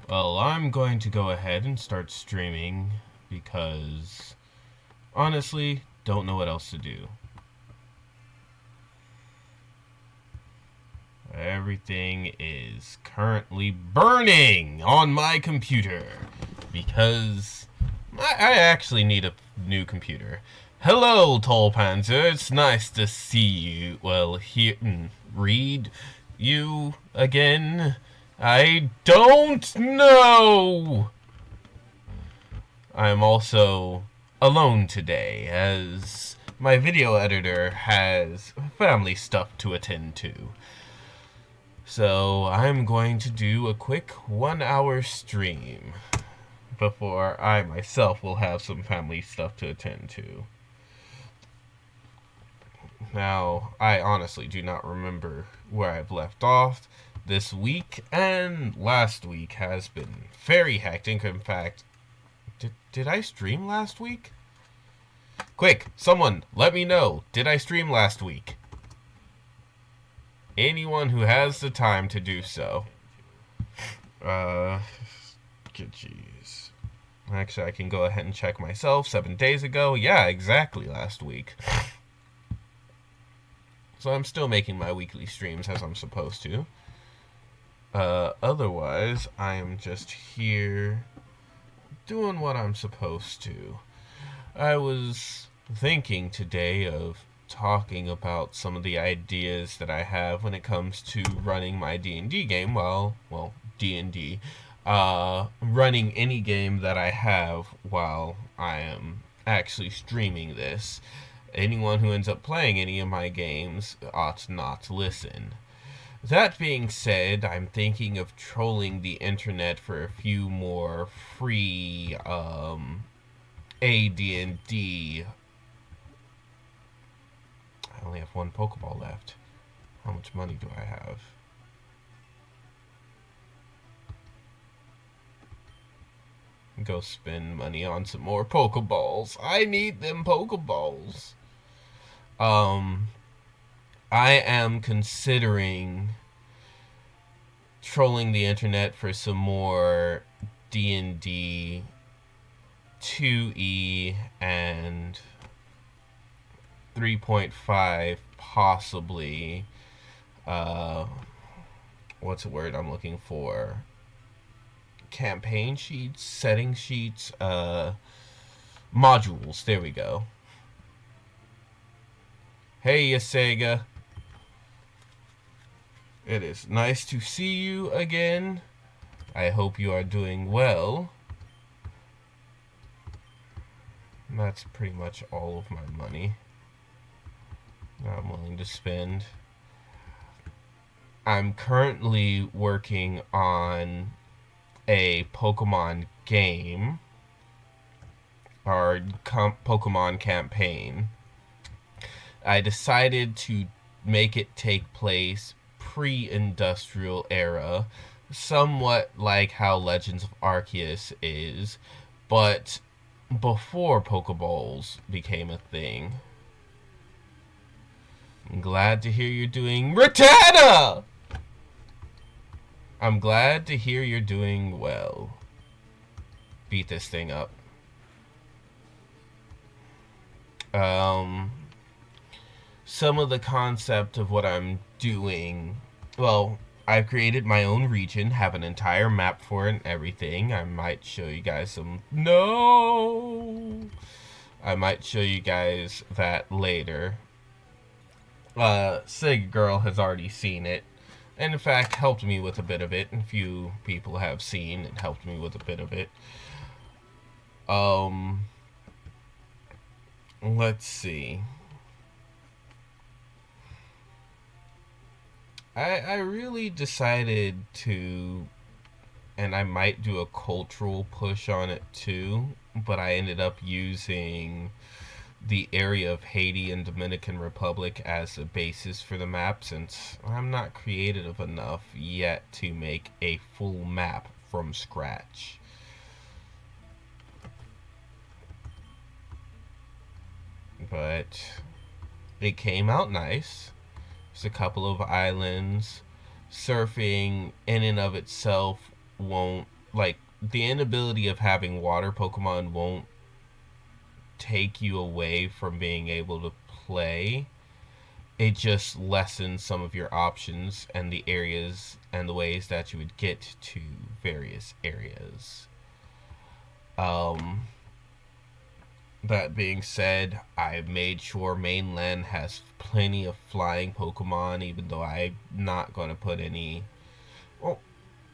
Well, I'm going to go ahead and start streaming because honestly, don't know what else to do. Everything is currently burning on my computer because I actually need a new computer. Hello, Tall Panzer. It's nice to see you. Well, read you again. I don't know. I'm also alone today as my video editor has family stuff to attend to. So I'm going to do a quick 1 hour stream before I myself will have some family stuff to attend to. Now, I honestly do not remember where I've left off. This week and last week has been very hectic. In fact, did I stream last week? Quick, someone, let me know. Did I stream last week? Anyone who has the time to do so. Jeez. Actually, I can go ahead and check myself. 7 days ago. Yeah, exactly last week. So I'm still making my weekly streams as I'm supposed to. Otherwise, I am just here doing what I'm supposed to. I was thinking today of talking about some of the ideas that I have when it comes to running my D&D game. Well, D&D. Running any game that I have while I am actually streaming this. Anyone who ends up playing any of my games ought not listen. That being said, I'm thinking of trolling the internet for a few more free AD&D. I only have one Pokeball left. How much money do I have? Go spend money on some more Pokeballs. I need them Pokeballs. I am considering trolling the internet for some more D&D 2E and 3.5 possibly. What's the word I'm looking for? Campaign sheets, setting sheets, modules. There we go. Hey, Sega. It is nice to see you again. I hope you are doing well. That's pretty much all of my money that I'm willing to spend. I'm currently working on a Pokemon game or Pokemon campaign. I decided to make it take place pre-industrial era, somewhat like how Legends of Arceus is, but before Pokeballs became a thing. I'm glad to hear you're doing Rattata! I'm glad to hear you're doing well. Beat this thing up. Some of the concept of what I'm doing, well, I've created my own region, have an entire map for it and everything. I might show you guys some... No! I might show you guys that later. Sig Girl has already seen it. And in fact, helped me with a bit of it. A few people have seen and helped me with a bit of it. Let's see. I really decided to, and I might do a cultural push on it too, but I ended up using the area of Haiti and Dominican Republic as a basis for the map, since I'm not creative enough yet to make a full map from scratch. But it came out nice. There's a couple of islands. Surfing in and of itself won't like, the inability of having water Pokemon won't take you away from being able to play. It just lessens some of your options and the areas and the ways that you would get to various areas. Um, that being said, I've made sure mainland has plenty of flying Pokemon, even though I'm not going to put any. Well,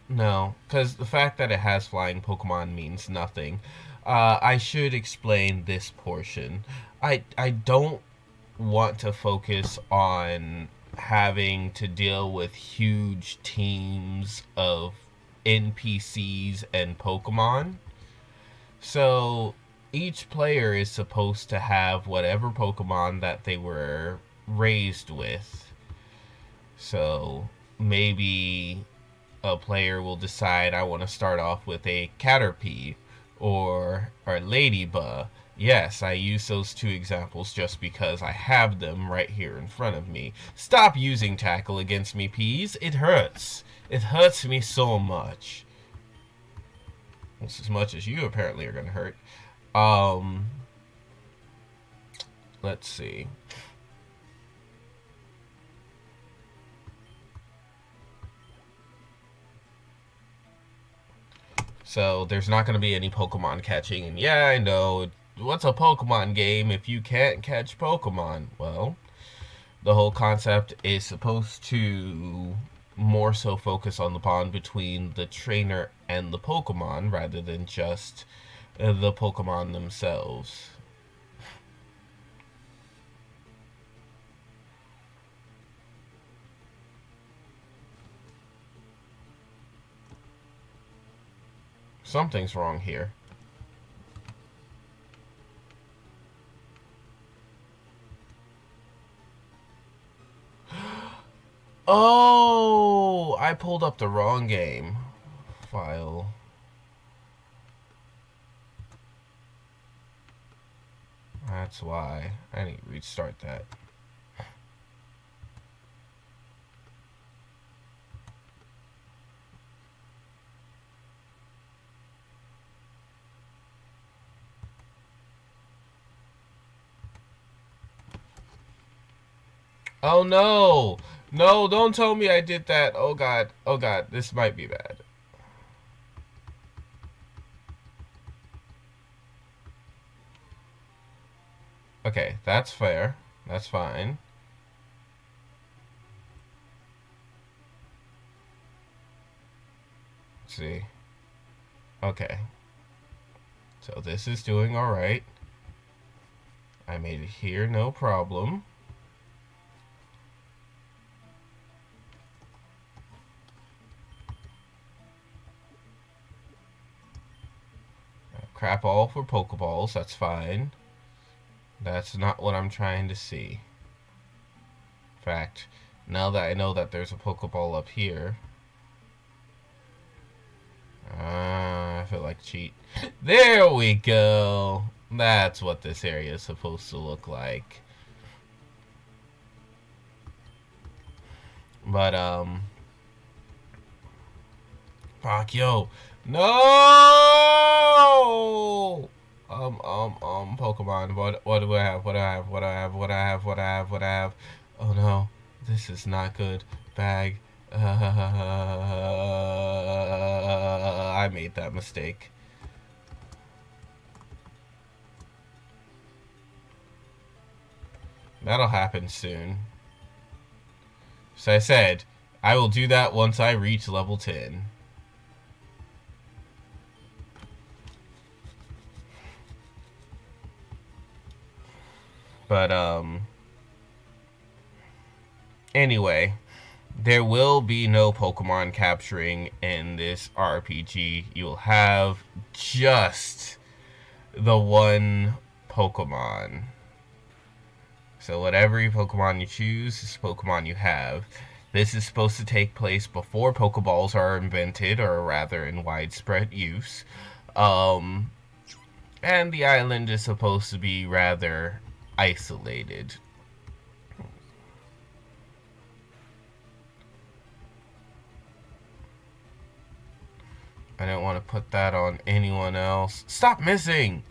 no, because the fact that it has flying Pokemon means nothing. I should explain this portion. I don't want to focus on having to deal with huge teams of NPCs and Pokemon. So each player is supposed to have whatever Pokemon that they were raised with. So maybe a player will decide I want to start off with a Caterpie or Ladybug. Yes, I use those two examples just because I have them right here in front of me. Stop using tackle against me, please. It hurts. It hurts me so much. Almost as much as you apparently are going to hurt. Let's see. So there's not going to be any Pokemon catching. And yeah, I know. What's a Pokemon game if you can't catch Pokemon? Well, the whole concept is supposed to more so focus on the bond between the trainer and the Pokemon rather than just the Pokemon themselves. Something's wrong here. Oh, I pulled up the wrong game file. That's why. I need to restart that. Oh no! No, don't tell me I did that. Oh god. Oh god. This might be bad. Okay, that's fair. That's fine. Let's see. Okay. So this is doing alright. I made it here, no problem. Crap all for Pokeballs, that's fine. That's not what I'm trying to see. In fact, now that I know that there's a Pokeball up here, I feel like cheat. There we go. That's what this area is supposed to look like. But, fuck, yo. No! Pokemon, what do I have? What do I have? What do I have? What do I have? What do I have? What do I have? Oh no, this is not good. Bag. I made that mistake. That'll happen soon. So I said, I will do that once I reach level 10. But, anyway, there will be no Pokemon capturing in this RPG. You'll have just the one Pokemon. So whatever Pokemon you choose is Pokemon you have. This is supposed to take place before Pokeballs are invented, or rather in widespread use. And the island is supposed to be rather isolated. I didn't want to put that on anyone else. Stop missing!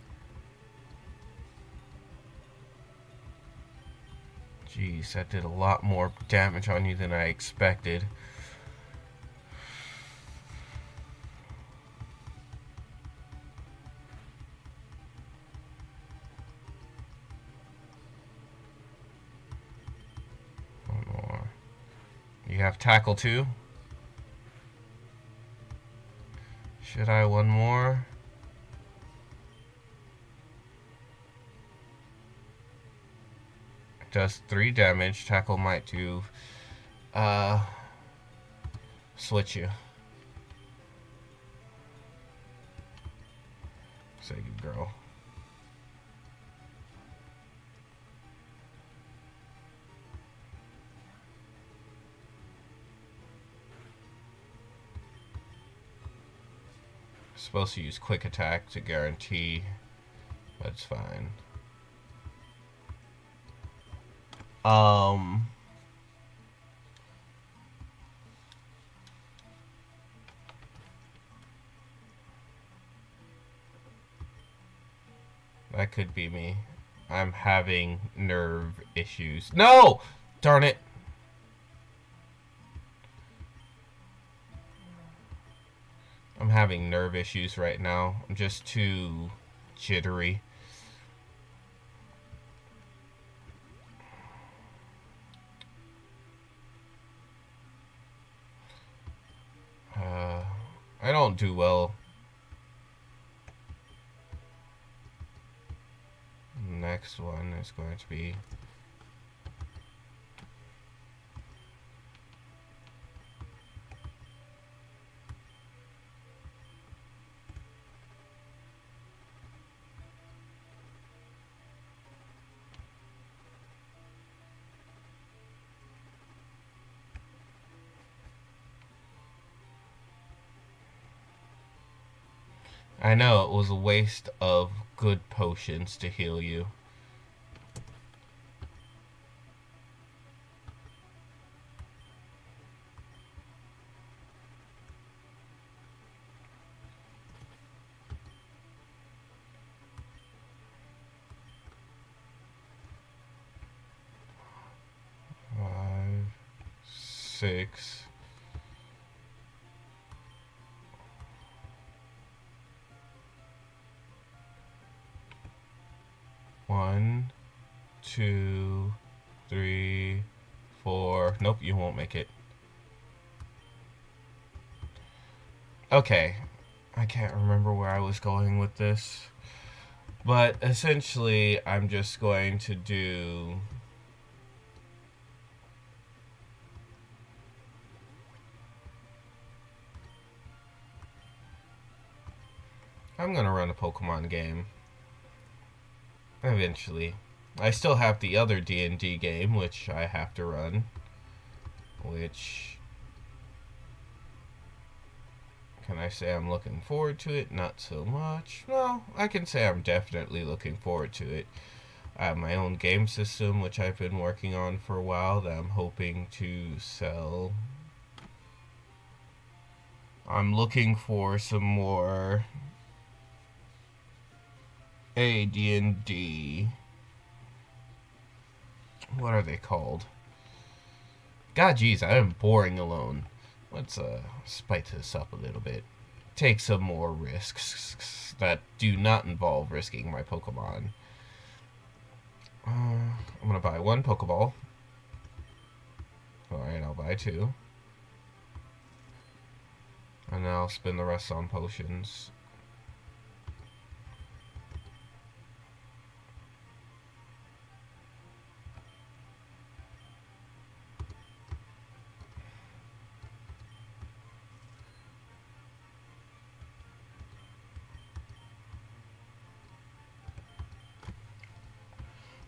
Jeez, that did a lot more damage on you than I expected. One more. You have tackle too? Should I one more? Does 3 damage. Tackle might do switch you. Say you girl. Supposed to use quick attack to guarantee, but it's fine. That could be me. I'm having nerve issues. No! Darn it. I'm having nerve issues right now. I'm just too jittery. I don't do well. Next one is going to be I know it was a waste of good potions to heal you. Five, 6. One, 2, 3, 4. Nope, you won't make it. Okay, I can't remember where I was going with this, but essentially I'm just going to do I'm gonna run a Pokemon game eventually. I still have the other D&D game which I have to run, which, can I say I'm looking forward to it? Not so much. No, I can say I'm definitely looking forward to it. I have my own game system, which I've been working on for a while, that I'm hoping to sell. I'm looking for some more AD&D. What are they called? God, geez, I am boring alone. Let's spice this up a little bit. Take some more risks that do not involve risking my Pokemon. I'm gonna buy 1 Pokeball. Alright, I'll buy 2. And then I'll spend the rest on potions.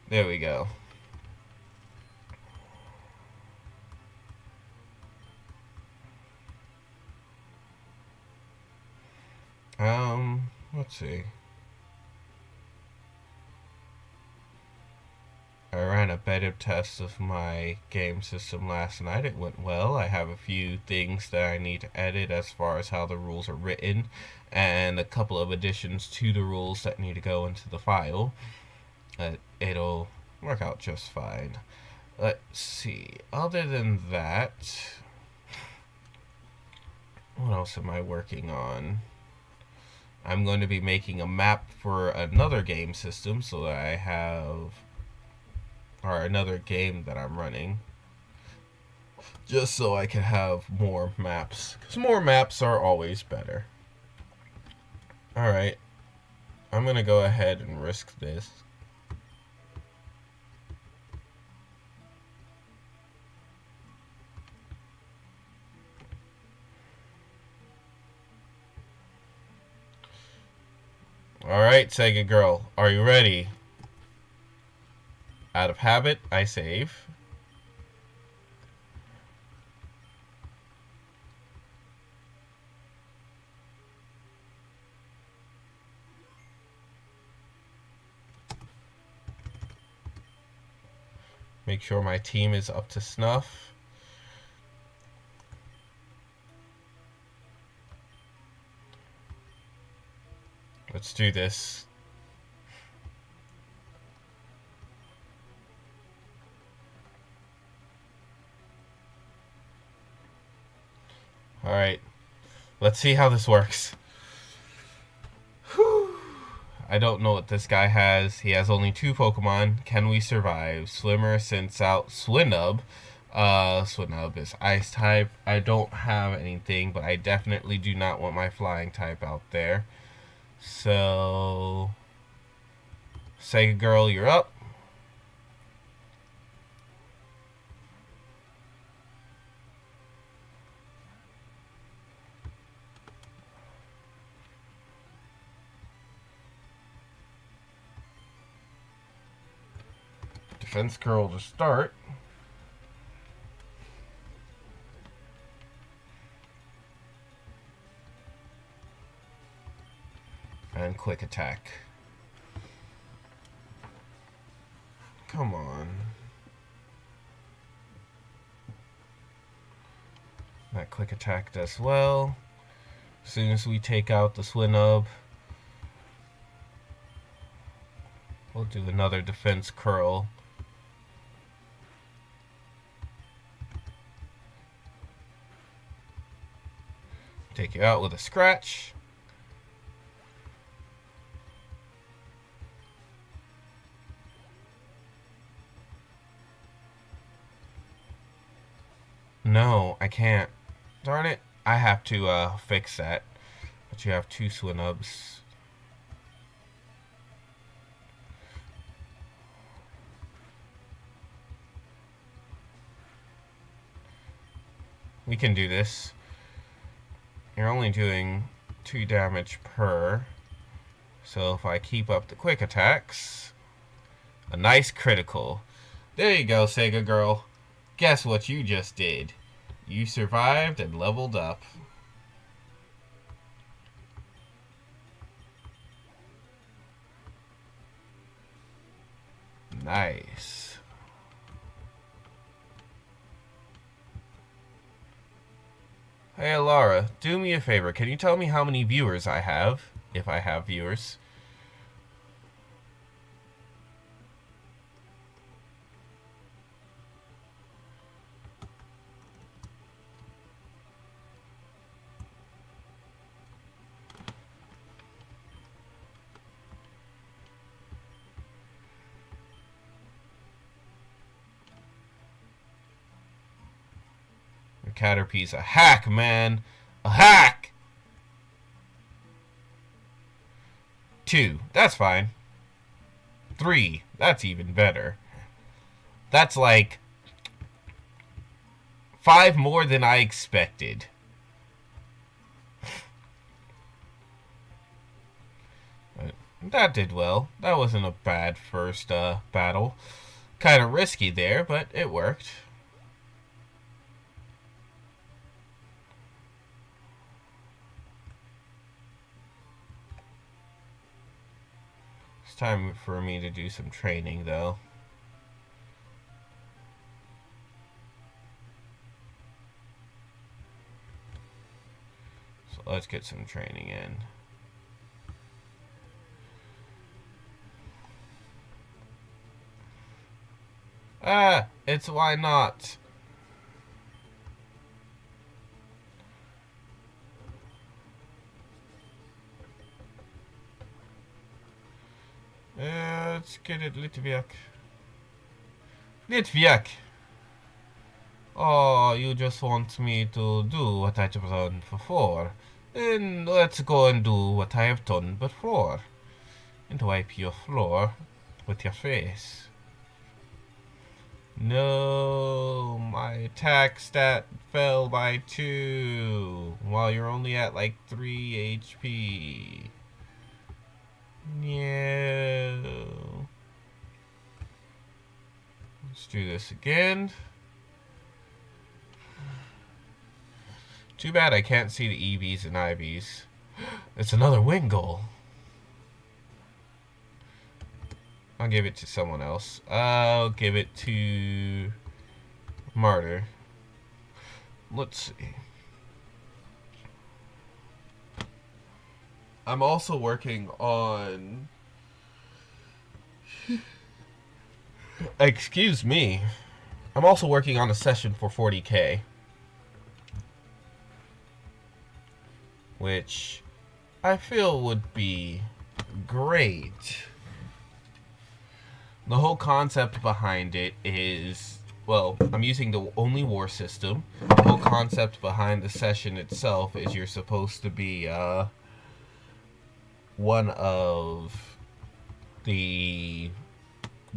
There we go. Let's see. I ran ran a beta test of my game system last night. It went well. I have a few things that I need to edit as far as how the rules are written, and a couple of additions to the rules that need to go into the file. It'll work out just fine. Let's see. Other than that, what else am I working on? I'm going to be making a map for another game system so that I have, or another game that I'm running, just so I can have more maps, because more maps are always better. Alright, I'm going to go ahead and risk this. Alright, Sega Girl, are you ready? Out of habit, I save. Make sure my team is up to snuff. Let's do this. Alright, let's see how this works. Whew. I don't know what this guy has. He has only 2 Pokemon. Can we survive? Swimmer sends out Swinub. Swinub is Ice type. I don't have anything, but I definitely do not want my Flying type out there. So, Sega Girl, you're up. Defense Girl to start. And quick attack. Come on. That quick attack does well. As soon as we take out the Swinub, we'll do another defense curl. Take you out with a scratch. No, I can't. Darn it. I have to fix that. But you have 2 Swinubs. We can do this. You're only doing 2 damage per. So if I keep up the quick attacks, a nice critical. There you go, Sega Girl. Guess what you just did? You survived and leveled up. Nice. Hey, Laura, do me a favor. Can you tell me how many viewers I have? If I have viewers. Caterpie's a hack, man. A hack! 2. That's fine. 3. That's even better. That's like 5 more than I expected. That did well. That wasn't a bad first battle. Kind of risky there, but it worked. It's time for me to do some training, though. let's get some training in. It's why not? Let's get it, Litviak. Litviak! Oh, you just want me to do what I've done before. Then let's go and do what I have done before. And wipe your floor with your face. No, my attack stat fell by 2, while you're only at like 3 HP. No. Let's do this again. Too bad I can't see the EVs and IVs. It's another win goal. I'll give it to someone else. I'll give it to Martyr. Let's see. I'm also working on... Excuse me. I'm also working on a session for 40k. Which I feel would be great. The whole concept behind it is, well, I'm using the only war system. The whole concept behind the session itself is you're supposed to be one of the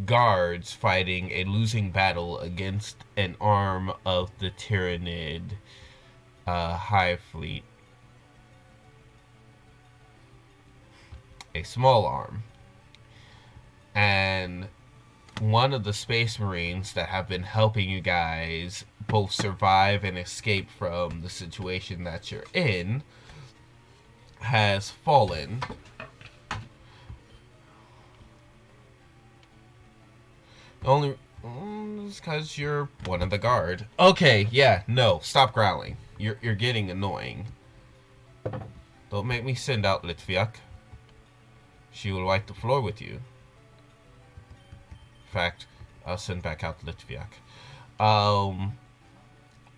guards fighting a losing battle against an arm of the Tyrannid Hive Fleet. A small arm. And one of the Space Marines that have been helping you guys both survive and escape from the situation that you're in has fallen. Only because you're one of the guard. Okay, yeah, no, stop growling. You're getting annoying. Don't make me send out Litviak. She will wipe the floor with you. In fact, I'll send back out Litviak.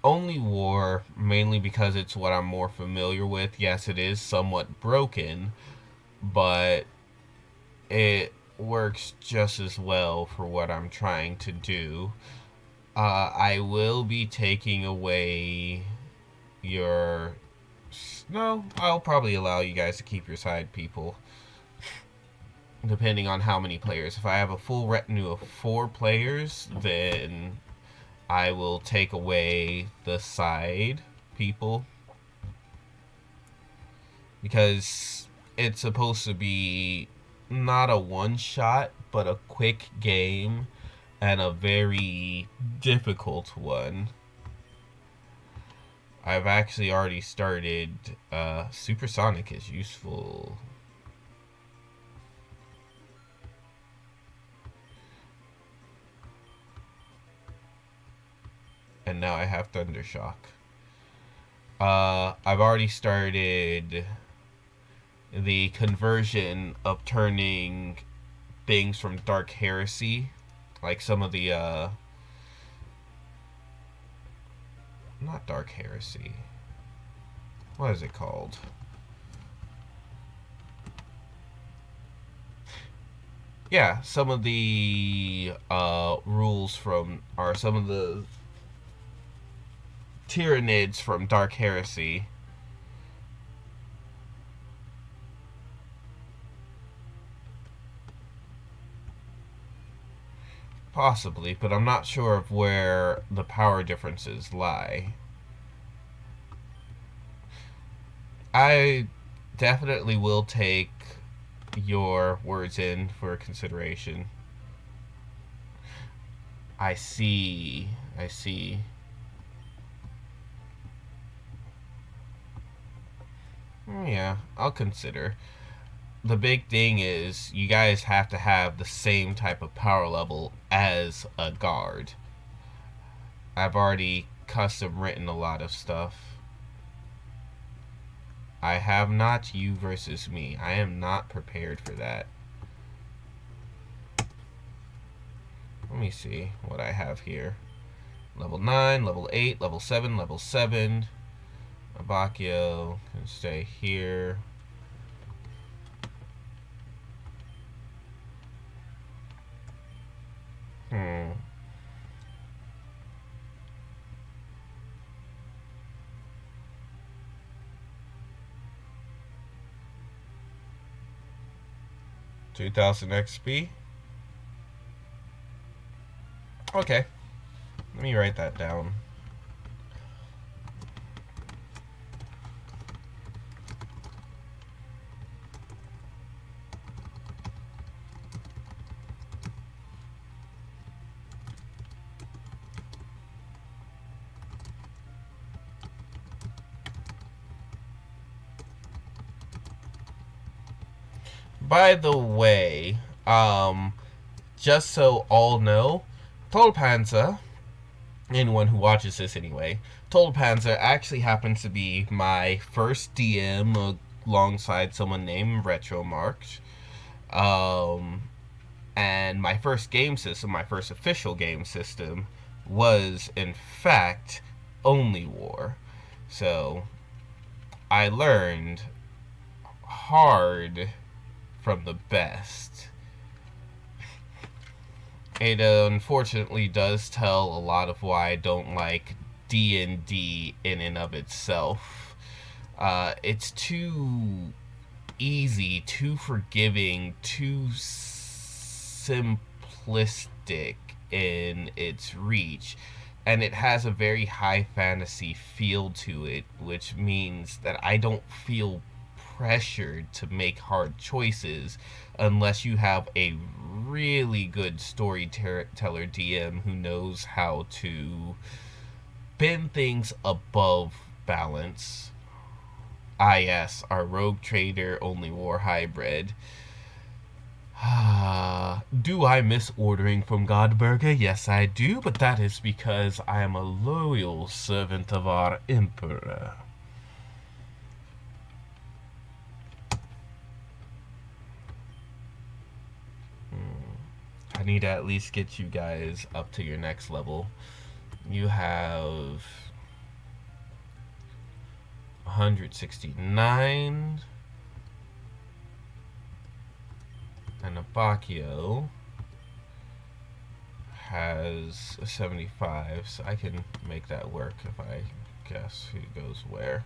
Only war, mainly because it's what I'm more familiar with. Yes, it is somewhat broken, but it works just as well for what I'm trying to do. I will be taking away your... No, I'll probably allow you guys to keep your side people. Depending on how many players. If I have a full retinue of 4 players, then I will take away the side people. Because it's supposed to be not a one-shot, but a quick game and a very difficult one. I've actually already started Supersonic is useful. And now I have Thundershock. I've already started the conversion of turning things from Dark Heresy, like some of the not Dark Heresy, what is it called? Yeah, some of the rules from, or some of the Tyrannids from Dark Heresy. Possibly, but I'm not sure of where the power differences lie. I definitely will take your words in for consideration. I see. Yeah, I'll consider. The big thing is you guys have to have the same type of power level as a guard. I've already custom written a lot of stuff. I have not you versus me. I am not prepared for that. Let me see what I have here. Level 9, level 8, level 7, level 7. Abakio can stay here. Hmm. $2,000 XP. Okay. Let me write that down. By the way, just so all know, Tolpanza, anyone who watches this anyway, Tolpanza actually happens to be my first DM alongside someone named Retromarked. And my first game system, my first official game system, was in fact Only War. So I learned hard from the best. It unfortunately does tell a lot of why I don't like D&D in and of itself. It's too easy, too forgiving, too simplistic in its reach, and it has a very high fantasy feel to it, which means that I don't feel pressured to make hard choices unless you have a really good storyteller DM who knows how to bend things above balance. Yes, our rogue trader only war hybrid. Do I miss ordering from Godburger? Yes, I do, but that is because I am a loyal servant of our Emperor. I need to at least get you guys up to your next level. You have 169, and Abakio has a 75, so I can make that work if I guess who goes where.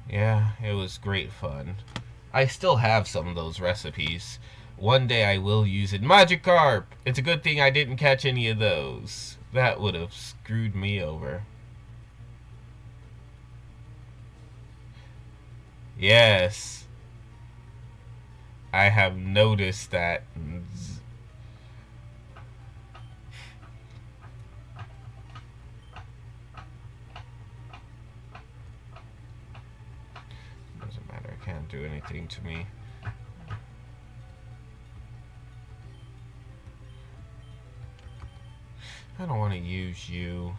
Yeah, it was great fun. I still have some of those recipes. One day I will use it. Magikarp! It's a good thing I didn't catch any of those. That would have screwed me over. Yes. I have noticed that. Doesn't matter, it can't do anything to me. I don't want to use you.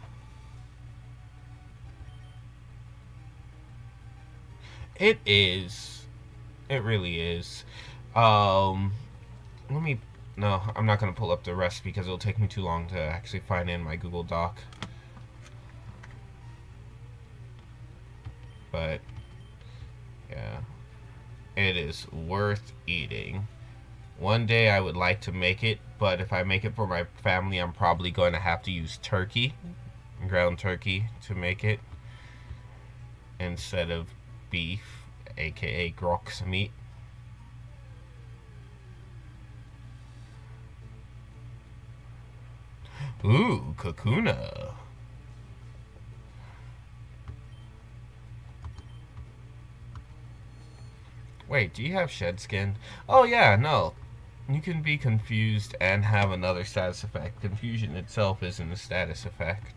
It is. It really is. Let me... No, I'm not going to pull up the rest because it'll take me too long to actually find in my Google Doc. But, yeah. It is worth eating. One day I would like to make it, but if I make it for my family, I'm probably going to have to use turkey, ground turkey, to make it, instead of beef, aka grox meat. Ooh, Kakuna. Wait, do you have shed skin? Oh yeah, no. You can be confused and have another status effect. Confusion itself isn't a status effect.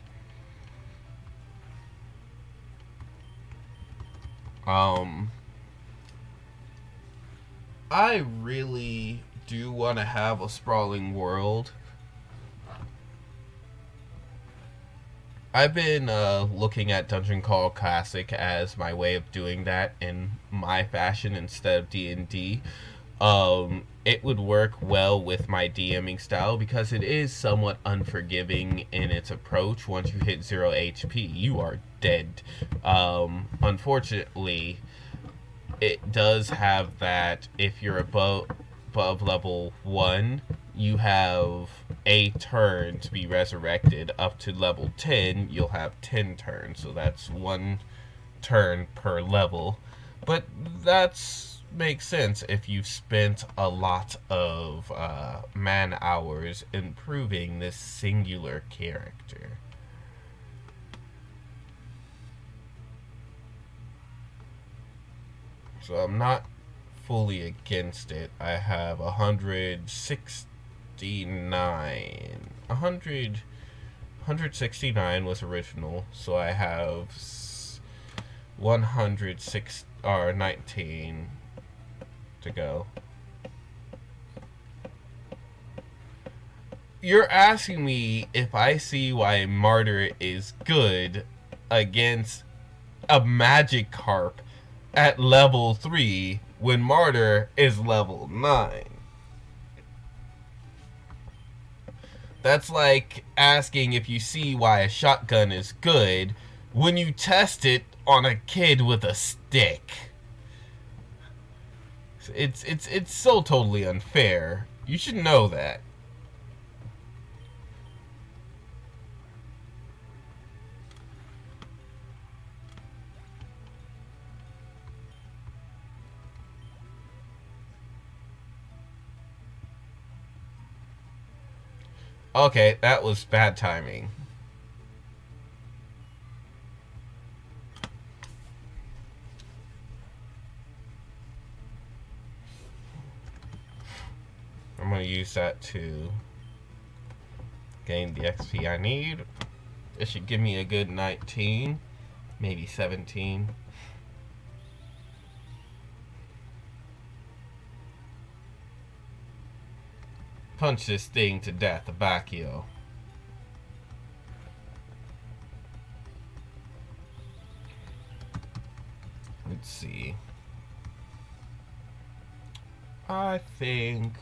I really do want to have a sprawling world. I've been looking at Dungeon Crawl Classic as my way of doing that in my fashion instead of D&D. It would work well with my DMing style because it is somewhat unforgiving in its approach. Once you hit 0 HP, you are dead. Unfortunately, it does have that if you're above level 1, you have a turn to be resurrected. Up to level 10, you'll have 10 turns, so that's 1 turn per level. But that's makes sense if you've spent a lot of man hours improving this singular character. So I'm not fully against it. I have 169. 169 was original, so I have 106 or 19 to go. You're asking me if I see why Martyr is good against a Magikarp at level 3 when Martyr is level 9. That's like asking if you see why a shotgun is good when you test it on a kid with a stick. It's so totally unfair. You should know that. Okay, that was bad timing. I'm going to use that to gain the XP I need. It should give me a good 19, maybe 17. Punch this thing to death, Abakio. Let's see. I think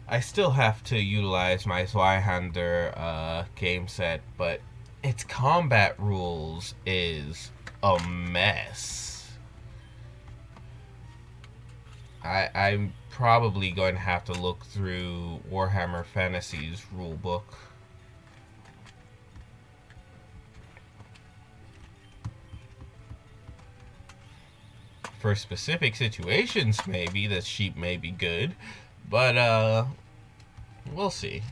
I still have to utilize my Zweihander game set, but its combat rules is a mess. I'm probably going to have to look through Warhammer Fantasy's rulebook. For specific situations, maybe the sheep may be good, but we'll see.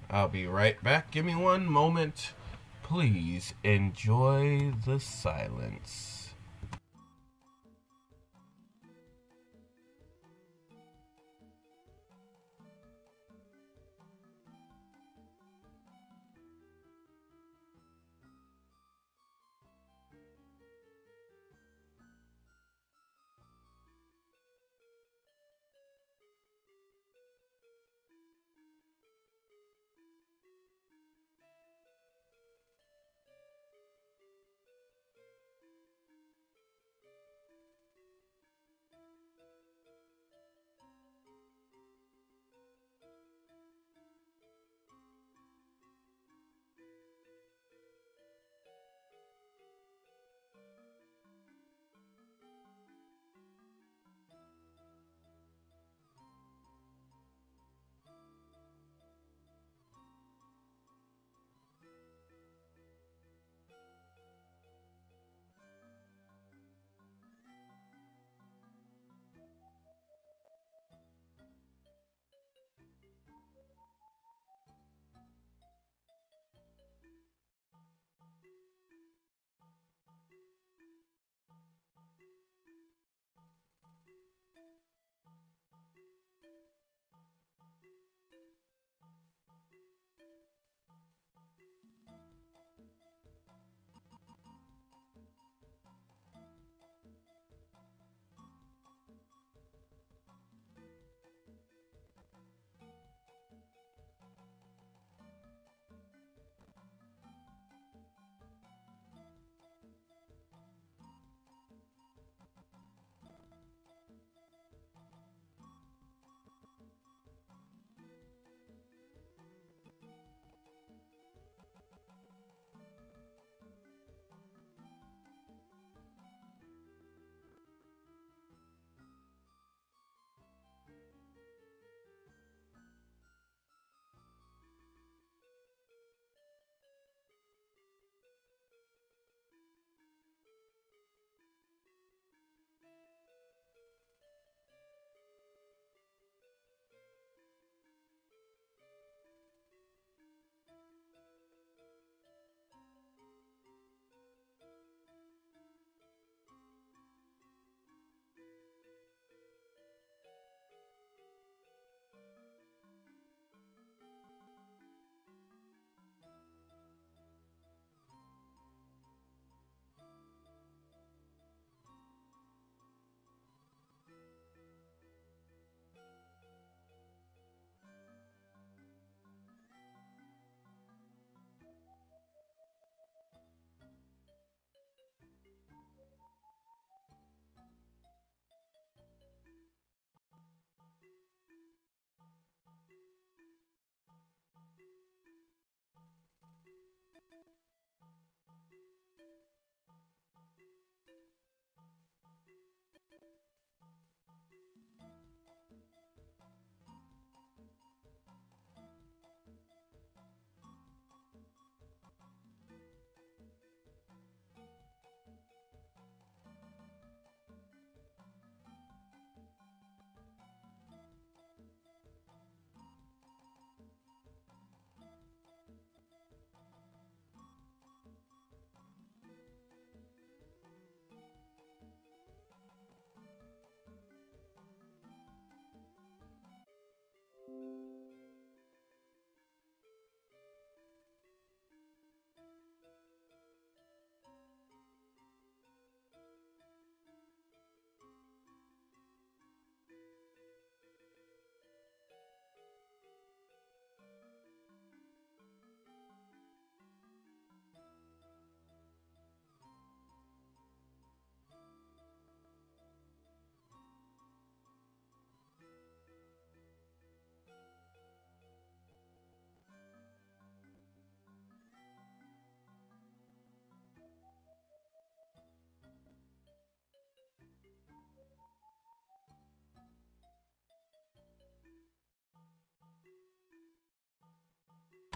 I'll be right back. Give me one moment. Please enjoy the silence.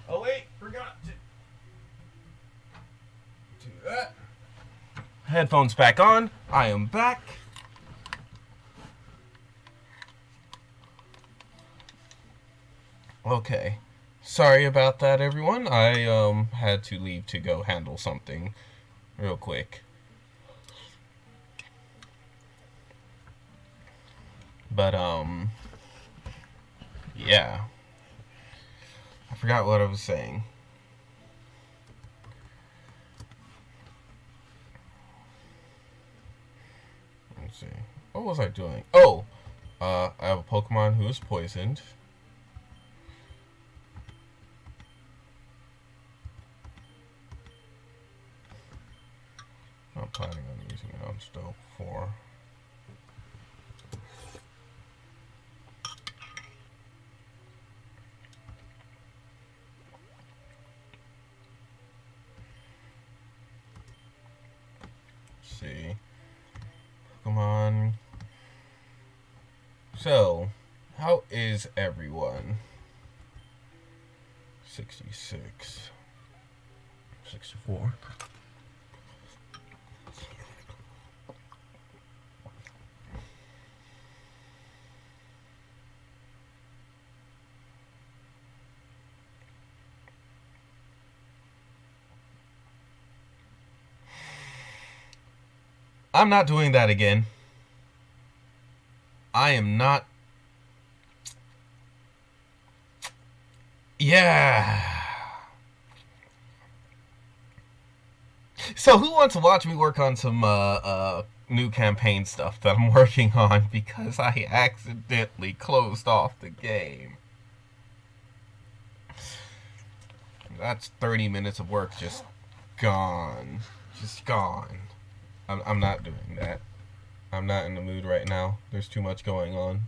Oh wait, forgot to do that. Headphones back on. I am back. Okay. Sorry about that, everyone. I had to leave to go handle something real quick. But yeah. I forgot what I was saying. Let's see. What was I doing? Oh, I have a Pokemon who is poisoned. I'm planning on using it on Stoke 4. Let's see. Pokemon. So, how is everyone? 66. 64. I'm not doing that again. I am not. Yeah. So who wants to watch me work on some new campaign stuff that I'm working on because I accidentally closed off the game? That's 30 minutes of work just gone. Just gone. I'm not doing that. I'm not in the mood right now. There's too much going on.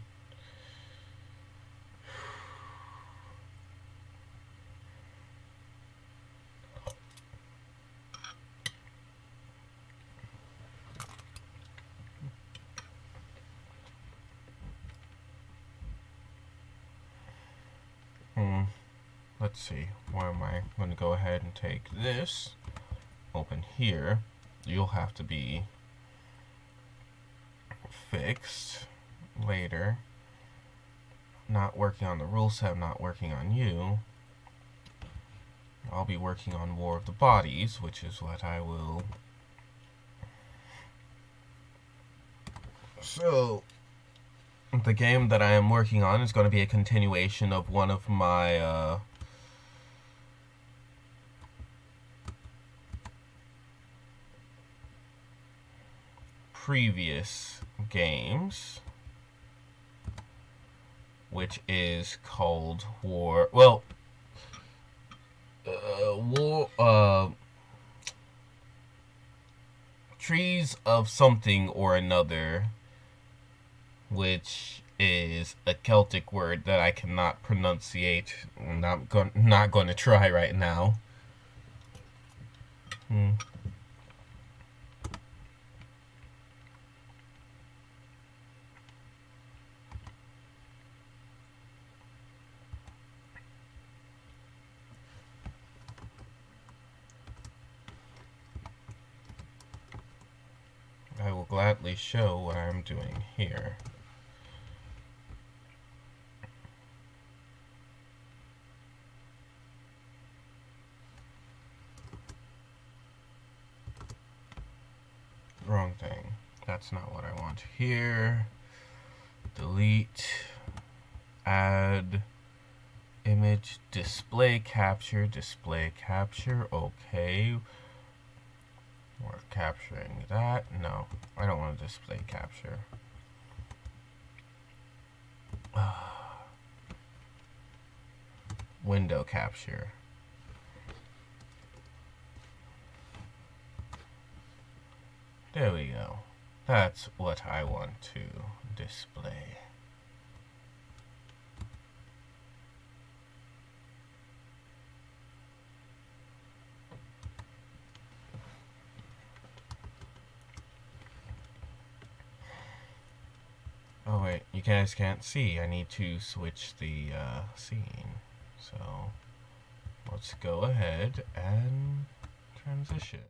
Let's see. Where am I? I'm going to go ahead and take this. Open here. You'll have to be fixed later. Not working on the rule set, not working on you. I'll be working on War of the Bodies, which is what I will. So, the game that I am working on is going to be a continuation of one of my previous games, which is called War. Well, Trees of Something or Another, which is a Celtic word that I cannot pronunciate. I'm not going to try right now. I will gladly show what I'm doing here. Wrong thing. That's not what I want here. Delete. Add. Image. Display capture. Display capture. Okay. We're capturing that. No, I don't want to display capture. Window capture. There we go. That's what I want to display. Oh wait, you guys can't see. I need to switch the scene. So let's go ahead and transition.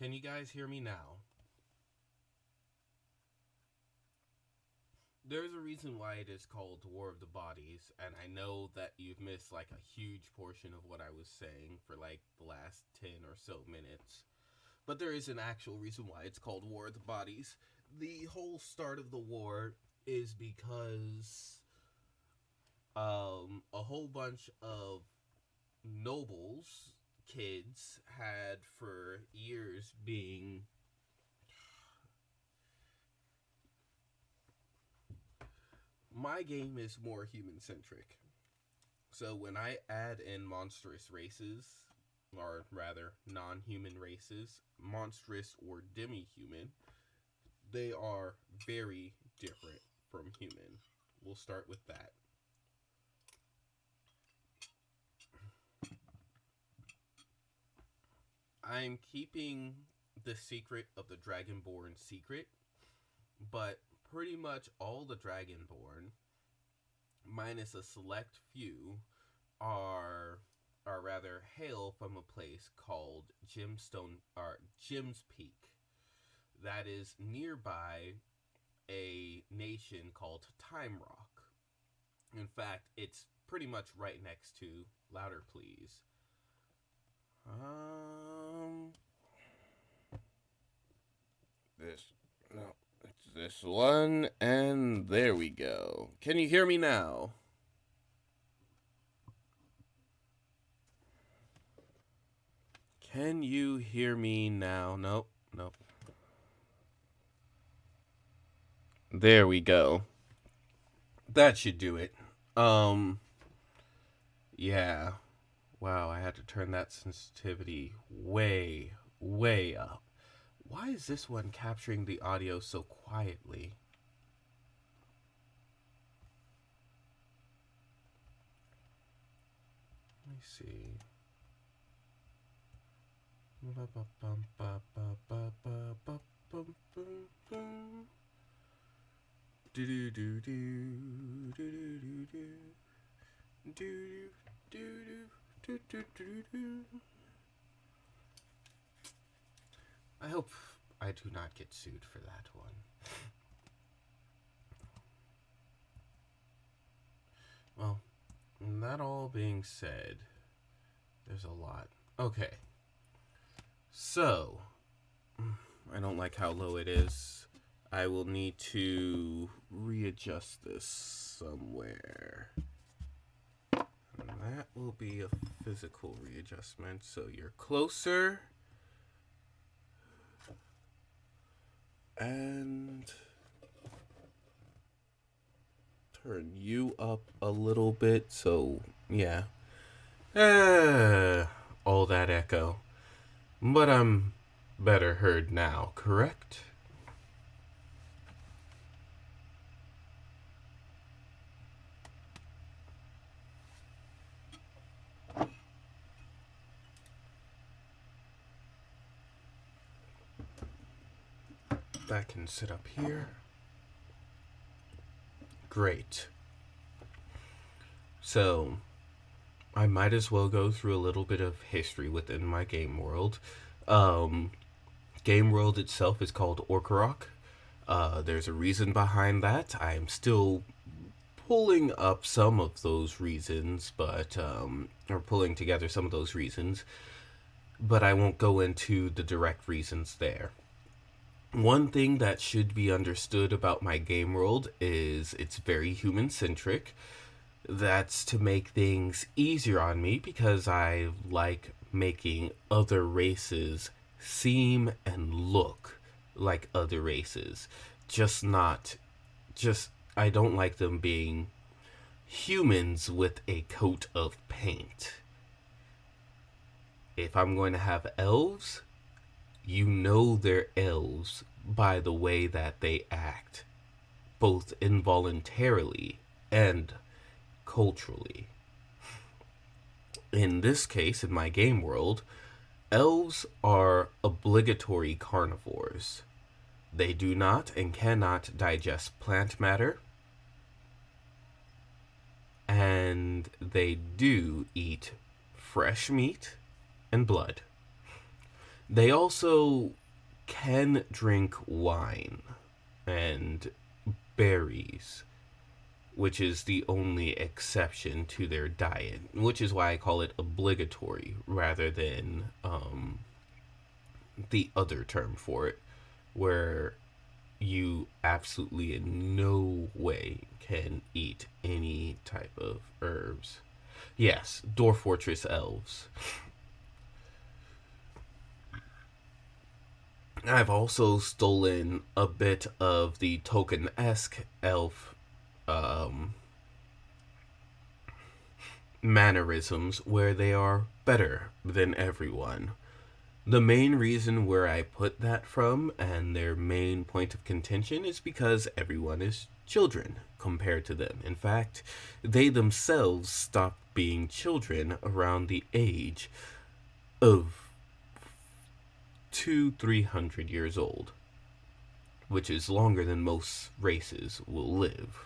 Can you guys hear me now? There's a reason why it is called War of the Bodies, and I know that you've missed like a huge portion of what I was saying for like the last 10 or so minutes. But there is an actual reason why it's called War of the Bodies. The whole start of the war is because a whole bunch of nobles, kids, had for years being my game is more human-centric. So when I add in monstrous races, or rather non-human races, monstrous or demi-human, they are very different from human. We'll start with that. I'm keeping the secret of the Dragonborn secret, but pretty much all the Dragonborn, minus a select few, are rather hail from a place called Jim's Peak. That is nearby a nation called Time Rock. In fact, it's pretty much right next to Louder Please. It's this one, and there we go. Can you hear me now? Can you hear me now? Nope. There we go. That should do it. Yeah. Wow, I had to turn that sensitivity way, way up. Why is this one capturing the audio so quietly? Let me see. I hope I do not get sued for that one. Well, that all being said, there's a lot. Okay. So, I don't like how low it is. I will need to readjust this somewhere. And that will be a physical readjustment, so you're closer. And turn you up a little bit, so yeah. All that echo. But I'm better heard now, correct? That can sit up here. Great. So, I might as well go through a little bit of history within my game world. Game world itself is called Orkarok. There's a reason behind that. I'm still pulling up some of those reasons, or pulling together some of those reasons, but I won't go into the direct reasons there. One thing that should be understood about my game world is it's very human-centric. That's to make things easier on me because I like making other races seem and look like other races. I don't like them being humans with a coat of paint. If I'm going to have elves, you know they're elves by the way that they act, both involuntarily and culturally. In this case, in my game world, elves are obligatory carnivores. They do not and cannot digest plant matter, and they do eat fresh meat and blood. They also can drink wine and berries, which is the only exception to their diet, which is why I call it obligatory rather than the other term for it, where you absolutely in no way can eat any type of herbs. Yes, Dwarf Fortress elves. I've also stolen a bit of the token-esque elf um, mannerisms where they are better than everyone. The main reason where I put that from and their main point of contention is because everyone is children compared to them. In fact, they themselves stopped being children around the age of 300 years old, which is longer than most races will live.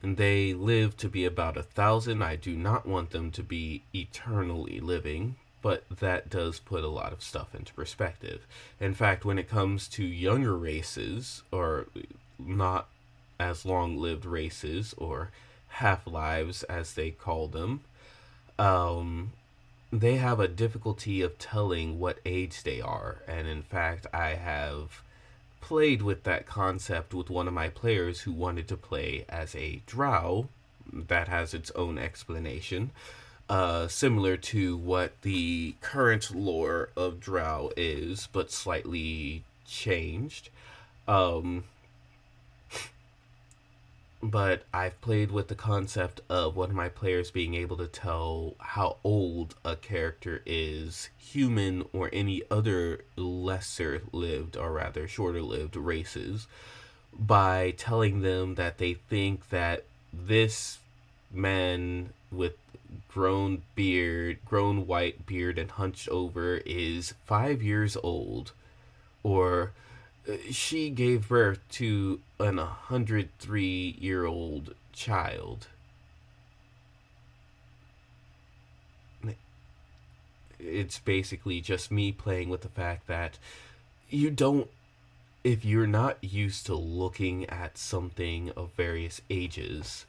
And they live to be about 1,000. I do not want them to be eternally living, but that does put a lot of stuff into perspective. In fact, when it comes to younger races, or not as long lived races, or half lives as they call them, um, they have a difficulty of telling what age they are. And in fact, I have played with that concept with one of my players who wanted to play as a drow. That has its own explanation. Similar to what the current lore of drow is, but slightly changed. Um, but I've played with the concept of one of my players being able to tell how old a character is, human or any other lesser lived, or rather shorter lived races, by telling them that they think that this man with grown white beard and hunched over is 5 years old, or she gave birth to an 103-year-old child. It's basically just me playing with the fact that you don't, if you're not used to looking at something of various ages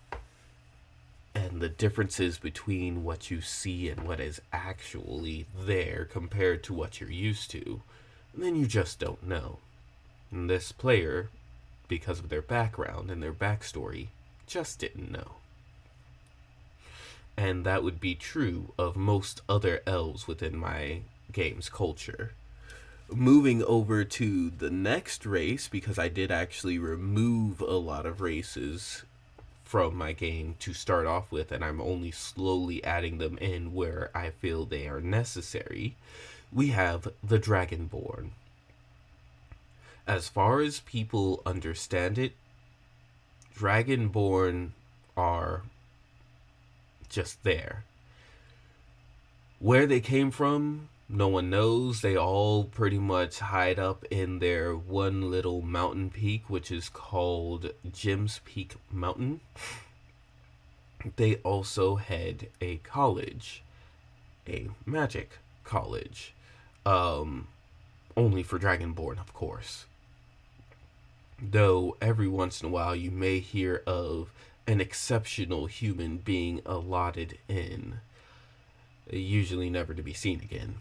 and the differences between what you see and what is actually there compared to what you're used to, then you just don't know. And this player, because of their background and their backstory, just didn't know. And that would be true of most other elves within my game's culture. Moving over to the next race, because I did actually remove a lot of races from my game to start off with, and I'm only slowly adding them in where I feel they are necessary, we have the Dragonborn. As far as people understand it, Dragonborn are just there. Where they came from, no one knows. They all pretty much hide up in their one little mountain peak, which is called Jim's Peak Mountain. They also had a college, a magic college, only for Dragonborn, of course. Though every once in a while you may hear of an exceptional human being allotted in, usually never to be seen again.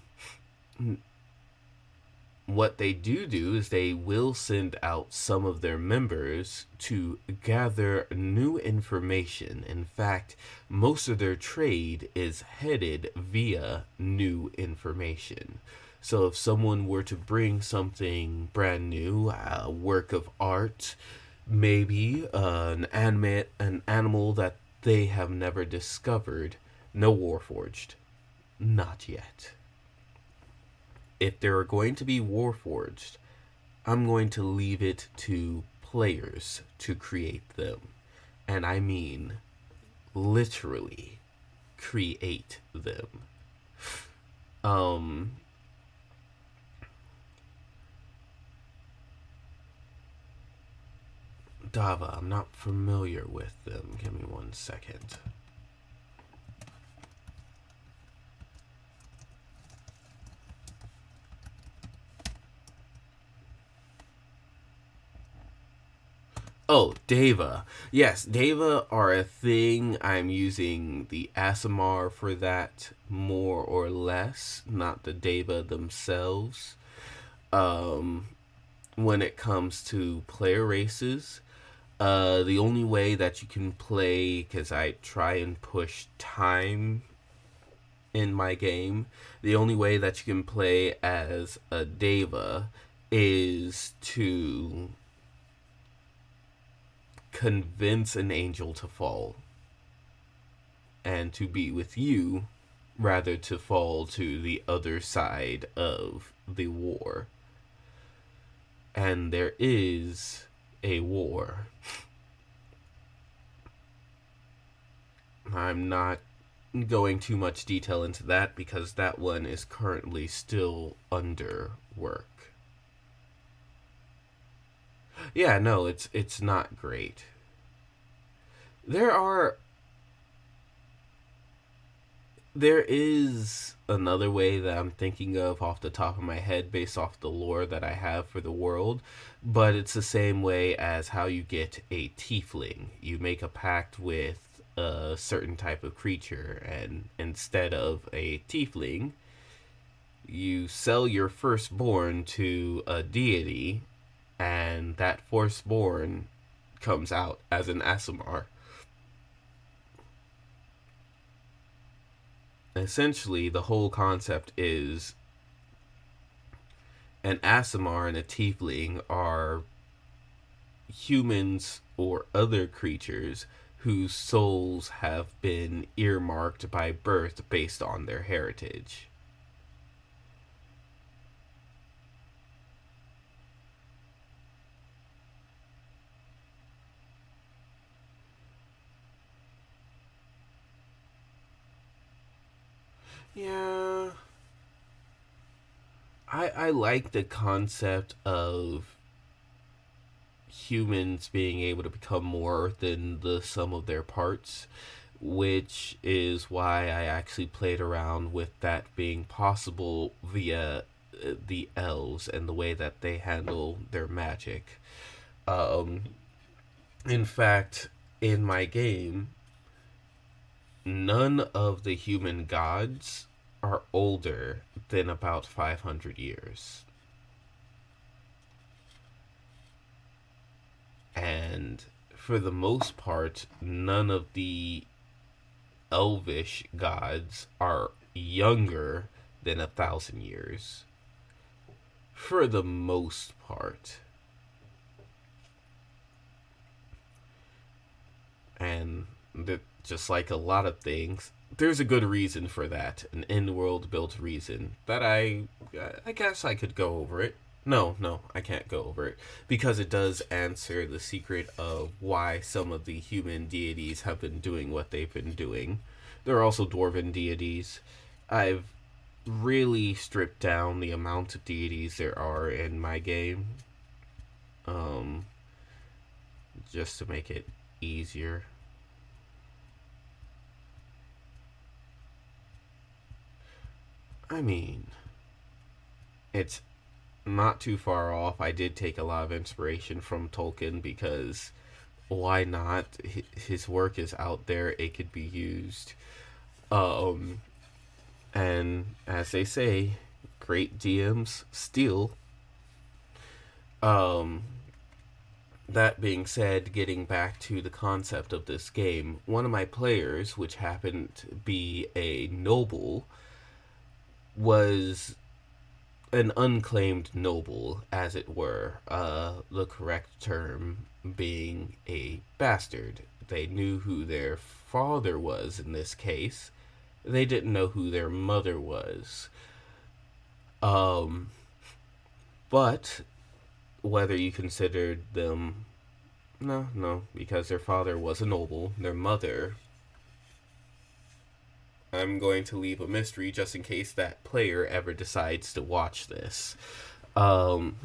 What they do is they will send out some of their members to gather new information. In fact, most of their trade is headed via new information. So if someone were to bring something brand new, a work of art, maybe an animal that they have never discovered, no Warforged. Not yet. If there are going to be Warforged, I'm going to leave it to players to create them. And I mean literally create them. Dava, I'm not familiar with them. Give me 1 second. Oh, Deva. Yes, Deva are a thing. I'm using the Asimar for that more or less, not the Deva themselves. Um, when it comes to player races, the only way that you can play, because I try and push time in my game, the only way that you can play as a Deva is to convince an angel to fall and to be with you rather to fall to the other side of the war. And there is a war. I'm not going too much detail into that because that one is currently still under work. Yeah, no, it's not great. There are there is another way that I'm thinking of off the top of my head based off the lore that I have for the world, but it's the same way as how you get a tiefling. You make a pact with a certain type of creature, and instead of a tiefling, you sell your firstborn to a deity, and that firstborn comes out as an Asimar. Essentially, the whole concept is an Asimar and a Tiefling are humans or other creatures whose souls have been earmarked by birth based on their heritage. Yeah, I like the concept of humans being able to become more than the sum of their parts, which is why I actually played around with that being possible via the elves and the way that they handle their magic. Um, in fact, in my game, none of the human gods are older than about 500 years. And for the most part, none of the elvish gods are younger than 1,000 years. For the most part. And just like a lot of things, there's a good reason for that, an in-world built reason that I guess I could go over it. No, I can't go over it because it does answer the secret of why some of the human deities have been doing what they've been doing. There are also dwarven deities. I've really stripped down the amount of deities there are in my game, um, just to make it easier. I mean, it's not too far off. I did take a lot of inspiration from Tolkien because why not? His work is out there, it could be used. Um, and as they say, great DMs steal. Um, that being said, getting back to the concept of this game, one of my players, which happened to be a noble, was an unclaimed noble, as it were, the correct term being a bastard. They knew who their father was in this case. They didn't know who their mother was. Um, but whether you considered them. No, because their father was a noble. Their mother, I'm going to leave a mystery just in case that player ever decides to watch this. Um,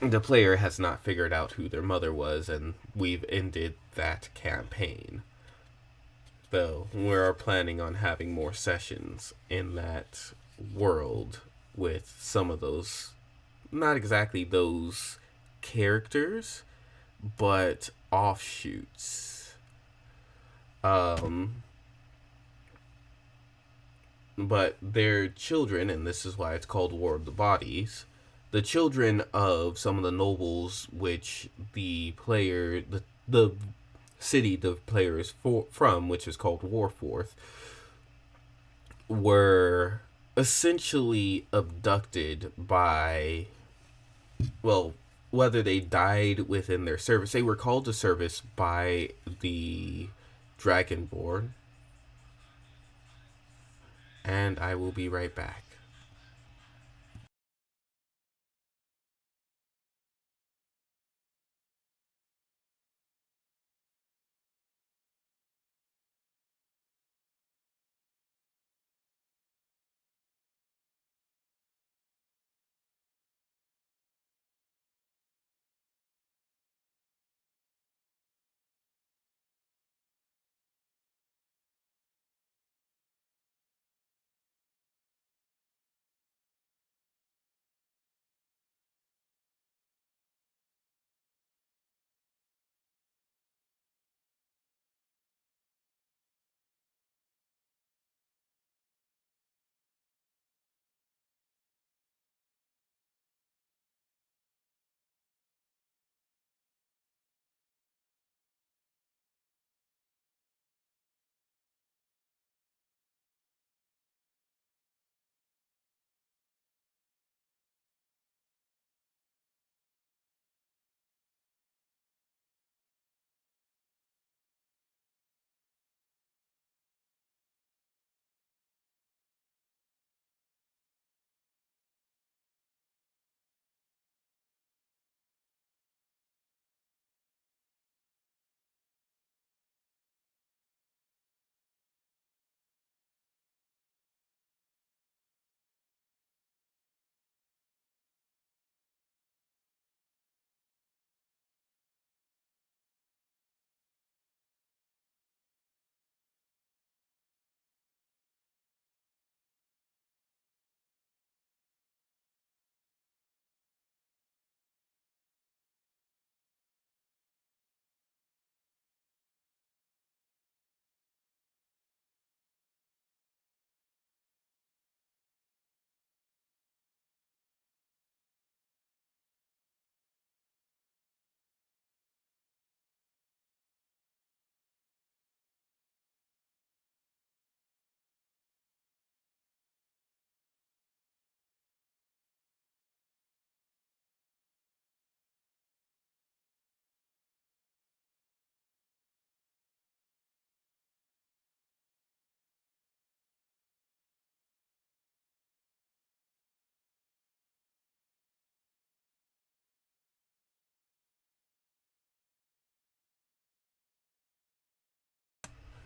the player has not figured out who their mother was, and we've ended that campaign. Though we're planning on having more sessions in that world with some of those, not exactly those characters, but offshoots. Um, but they're children, and this is why it's called War of the Bodies. The children of some of the nobles, which the city the player is from, which is called Warforth, were essentially abducted by, well, whether they died within their service, they were called to service by the Dragonborn. And I will be right back.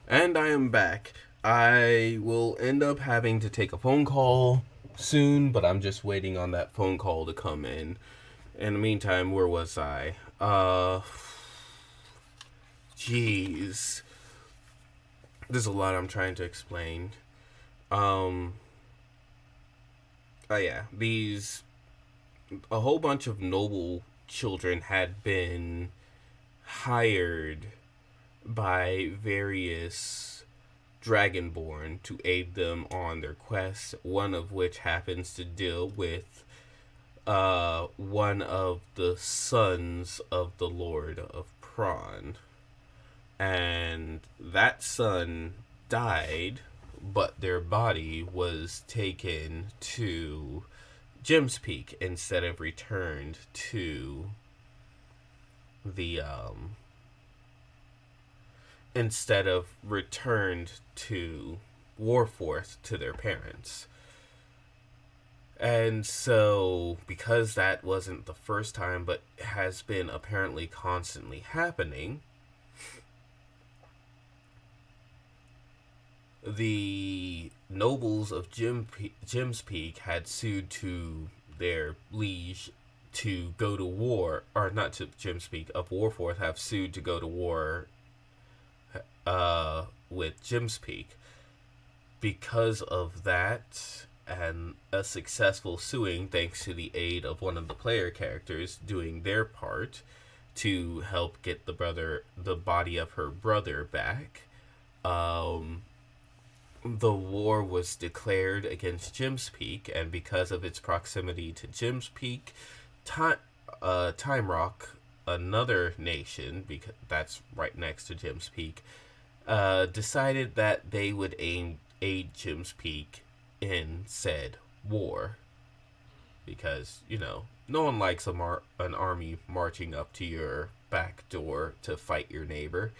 And I am back. I will end up having to take a phone call soon, but I'm just waiting on that phone call to come in. In the meantime, where was I? Jeez. There's a lot I'm trying to explain. Um, yeah, a whole bunch of noble children had been hired by various Dragonborn to aid them on their quest, one of which happens to deal with one of the sons of the Lord of Prawn. And that son died, but their body was taken to Jim's Peak instead of returned to the Warforth to their parents. And so, because that wasn't the first time, but has been apparently constantly happening, the nobles of Jim's Peak had sued to their liege to go to war, or not to Jim's Peak, of Warforth have sued to go to war with Jim's Peak. Because of that, and a successful suing thanks to the aid of one of the player characters doing their part to help get the body of her brother back. Um, the war was declared against Jim's Peak, and because of its proximity to Jim's Peak, Time Rock, another nation, because that's right next to Jim's Peak, decided that they would aid Jim's Peak in said war. Because, no one likes an army marching up to your back door to fight your neighbor.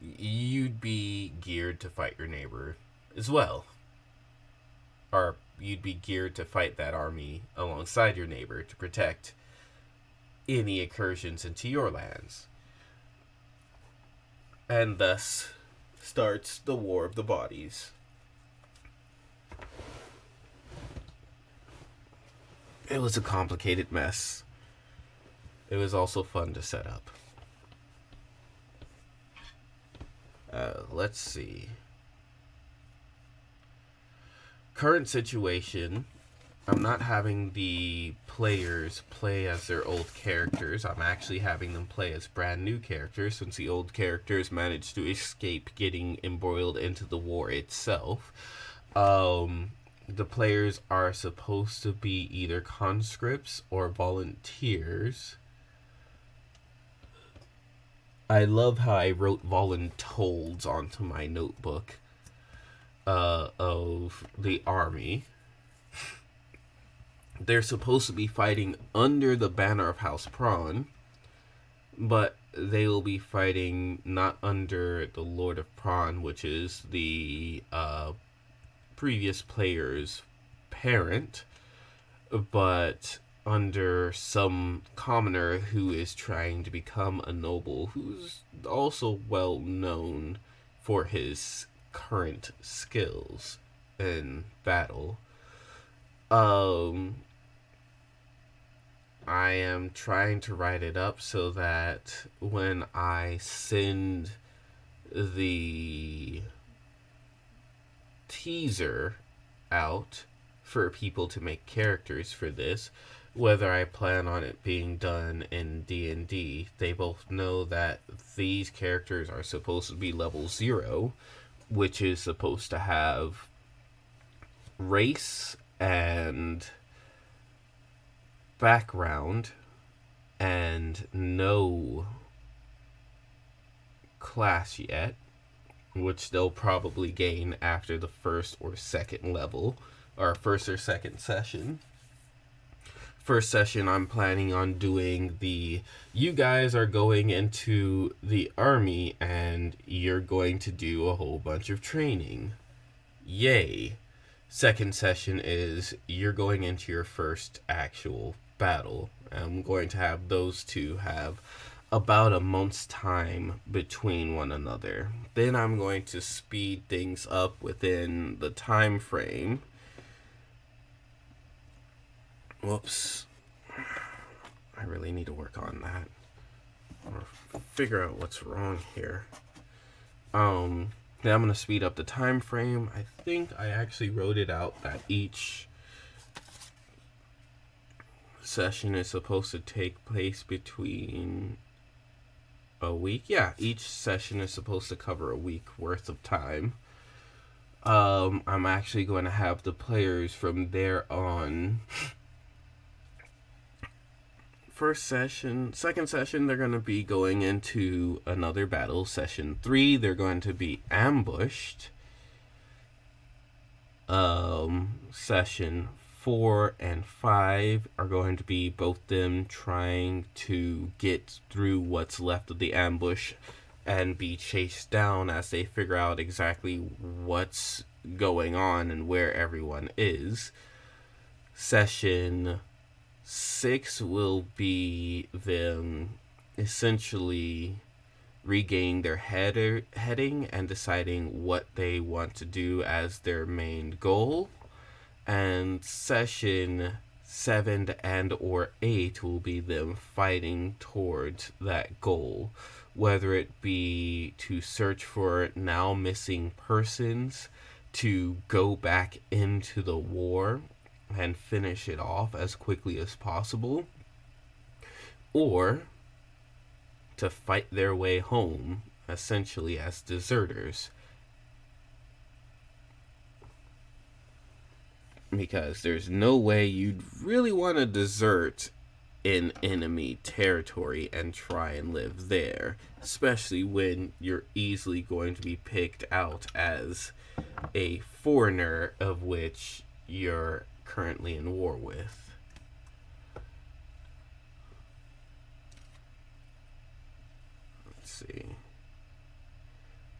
You'd be geared to fight your neighbor as well. Or you'd be geared to fight that army alongside your neighbor to protect any incursions into your lands. And thus starts the War of the Bodies. It was a complicated mess. It was also fun to set up. Let's see. Current situation. I'm not having the players play as their old characters. I'm actually having them play as brand new characters, since the old characters managed to escape getting embroiled into the war itself. The players are supposed to be either conscripts or volunteers. I love how I wrote voluntolds onto my notebook of the army. They're supposed to be fighting under the banner of House Prawn, but they will be fighting not under the Lord of Prawn, which is the previous player's parent, but under some commoner who is trying to become a noble, who's also well known for his current skills in battle. I am trying to write it up so that when I send the teaser out for people to make characters for this, whether I plan on it being done in D&D, they both know that these characters are supposed to be level 0, which is supposed to have race and background and no class yet, which they'll probably gain after the first or second level, or first or second session. First session, I'm planning on doing you guys are going into the army and you're going to do a whole bunch of training. Yay. Second session is you're going into your first actual battle. I'm going to have those two have about a month's time between one another. Then I'm going to speed things up within the time frame. Whoops. I really need to work on that. Or figure out what's wrong here. Then I'm going to speed up the time frame. I think I actually wrote it out that each session is supposed to take place between a week. Yeah, each session is supposed to cover a week worth of time. I'm actually going to have the players from there on. First session, second session, they're going to be going into another battle. Session 3, they're going to be ambushed. Session 4 and 5 are going to be both them trying to get through what's left of the ambush and be chased down as they figure out exactly what's going on and where everyone is. Session 6 will be them essentially regain their heading and deciding what they want to do as their main goal. And session 7 and or 8 will be them fighting towards that goal, whether it be to search for now missing persons, to go back into the war and finish it off as quickly as possible, or to fight their way home, essentially as deserters. Because there's no way you'd really want to desert in enemy territory and try and live there, especially when you're easily going to be picked out as a foreigner of which you're currently in war with. Let's see.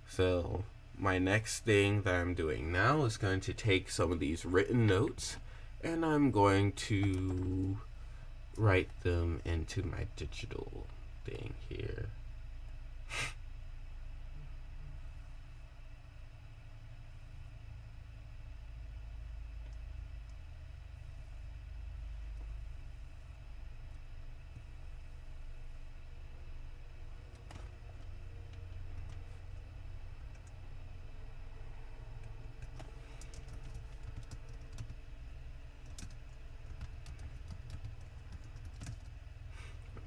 So, my next thing that I'm doing now is going to take some of these written notes and I'm going to write them into my digital thing here.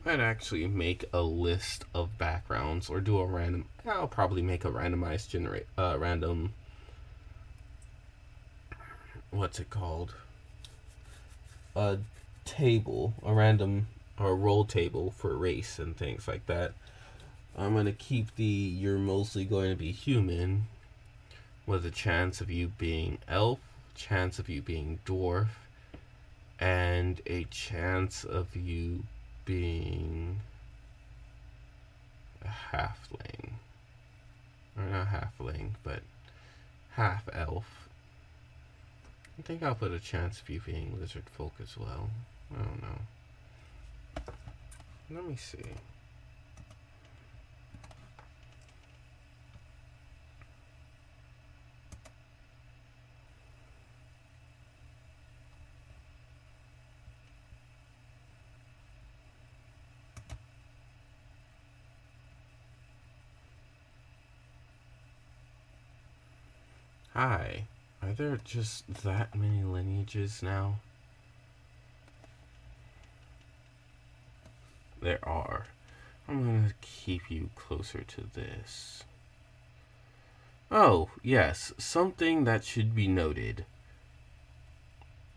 I'd actually make a list of backgrounds or do a random. I'll probably make a randomized random. What's it called? A table, a random or roll table for race and things like that. I'm gonna keep the you're mostly going to be human with a chance of you being elf, chance of you being dwarf, and a chance of you being a halfling. Or not halfling, but half elf. I think I'll put a chance of you being lizard folk as well. I don't know. Let me see. Hi. Are there just that many lineages now? There are. I'm gonna keep you closer to this. Oh, yes, something that should be noted.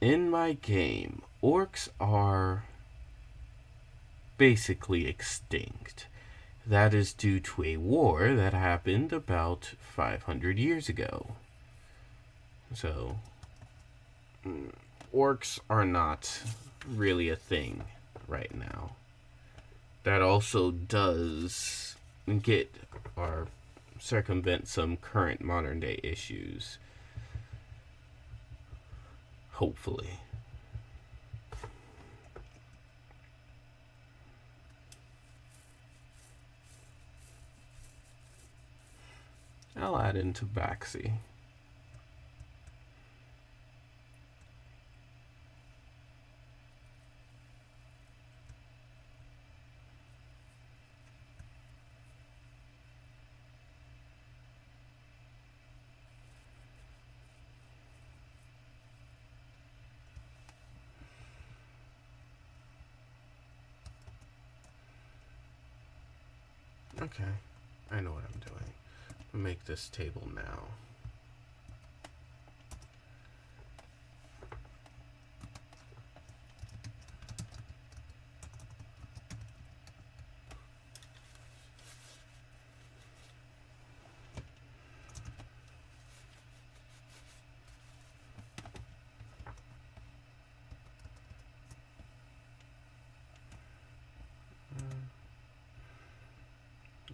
In my game, orcs are basically extinct. That is due to a war that happened about 500 years ago. So, orcs are not really a thing right now. That also does get or circumvent some current modern day issues. Hopefully. I'll add in Tabaxi. Okay, I know what I'm doing. I'll make this table now.